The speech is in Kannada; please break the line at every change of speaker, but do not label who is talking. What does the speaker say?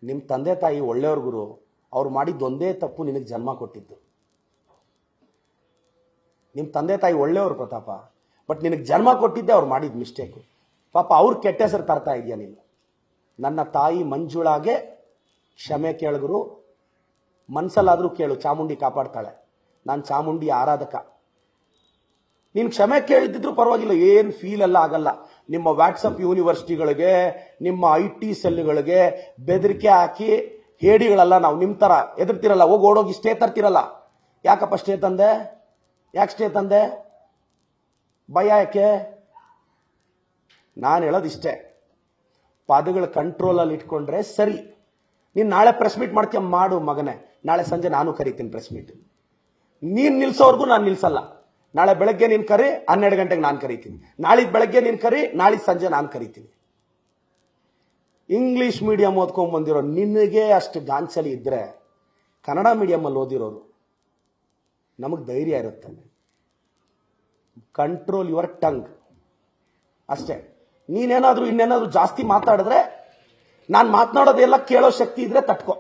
ನಿಮ್ಮ ತಂದೆ ತಾಯಿ ಒಳ್ಳೆಯವ್ರ ಗುರು, ಅವ್ರು ಮಾಡಿದ್ದೊಂದೇ ತಪ್ಪು ನಿನಗೆ ಜನ್ಮ ಕೊಟ್ಟಿದ್ದು. ನಿಮ್ಮ ತಂದೆ ತಾಯಿ ಒಳ್ಳೆಯವರು ಪ್ರತಾಪ, ಬಟ್ ನಿನಗೆ ಜನ್ಮ ಕೊಟ್ಟಿದ್ದೆ ಅವ್ರು ಮಾಡಿದ ಮಿಸ್ಟೇಕು. ಪಾಪ ಅವ್ರ ಕೆಟ್ಟ ಹೆಸರು ತರ್ತಾ ಇದೆಯಾ ನೀನು. ನನ್ನ ತಾಯಿ ಮಂಜುಳಾಗೆ ಕ್ಷಮೆ ಕೇಳಿದ್ರು, ಮನ್ಸಲ್ಲಾದರೂ ಕೇಳು, ಚಾಮುಂಡಿ ಕಾಪಾಡ್ತಾಳೆ. ನಾನು ಚಾಮುಂಡಿ ಆರಾಧಕ. ನೀನು ಕ್ಷಮೆ ಕೇಳಿದ್ರು ಪರವಾಗಿಲ್ಲ, ಏನು ಫೀಲ್ ಎಲ್ಲ ಆಗಲ್ಲ. ನಿಮ್ಮ ವಾಟ್ಸಪ್ ಯೂನಿವರ್ಸಿಟಿಗಳಿಗೆ, ನಿಮ್ಮ IT ಸೆಲ್ಗಳಿಗೆ ಬೆದರಿಕೆ ಹಾಕಿ ಹೇಡಿಗಳೆಲ್ಲ ನಾವು ನಿಮ್ಮ ಥರ ಎದುರ್ತಿರಲ್ಲ, ಓಡೋಗಿ ಸ್ಟೇ ತರ್ತಿರಲ್ಲ. ಯಾಕಪ್ಪ ಸ್ಟೇ ತಂದೆ? ಯಾಕೆ ಸ್ಟೇ ತಂದೆ? ಭಯ ಯಾಕೆ? ನಾನು ಹೇಳೋದಿಷ್ಟೇ, ಪದಗಳ ಕಂಟ್ರೋಲಲ್ಲಿ ಇಟ್ಕೊಂಡ್ರೆ ಸರಿ. ನೀನು ನಾಳೆ ಪ್ರೆಸ್ ಮೀಟ್ ಮಾಡ್ತೀಯ, ಮಾಡು ಮಗನೇ. ನಾಳೆ ಸಂಜೆ ನಾನು ಕರಿತೀನಿ ಪ್ರೆಸ್ ಮೀಟ್. ನೀನು ನಿಲ್ಸೋವರೆಗೂ ನಾನು ನಿಲ್ಸಲ್ಲ. ನಾಳೆ ಬೆಳಗ್ಗೆ ನೀನು ಕರಿ, 12 ಗಂಟೆಗೆ ನಾನು ಕರಿತೀನಿ. ನಾಳಿದ್ದು ಬೆಳಗ್ಗೆ ನೀನು ಕರಿ, ನಾಳಿದ್ದು ಸಂಜೆ ನಾನು ಕರಿತೀನಿ. ಇಂಗ್ಲಿಷ್ ಮೀಡಿಯಂ ಓದ್ಕೊಂಡ್ಬಂದಿರೋ ನಿನಗೆ ಅಷ್ಟು ಗಾಂಚಲಿ ಇದ್ರೆ, ಕನ್ನಡ ಮೀಡಿಯಮಲ್ಲಿ ಓದಿರೋರು ನಮಗೆ ಧೈರ್ಯ ಇರುತ್ತೆ. ಕಂಟ್ರೋಲ್ ಯುವರ್ ಟಂಗ್ ಅಷ್ಟೇ. ನೀನೇನಾದರೂ ಇನ್ನೇನಾದರೂ ಜಾಸ್ತಿ ಮಾತಾಡಿದ್ರೆ, ನಾನು ಮಾತನಾಡೋದೆಲ್ಲ ಕೇಳೋ ಶಕ್ತಿ ಇದ್ರೆ ತಟ್ಕೋ.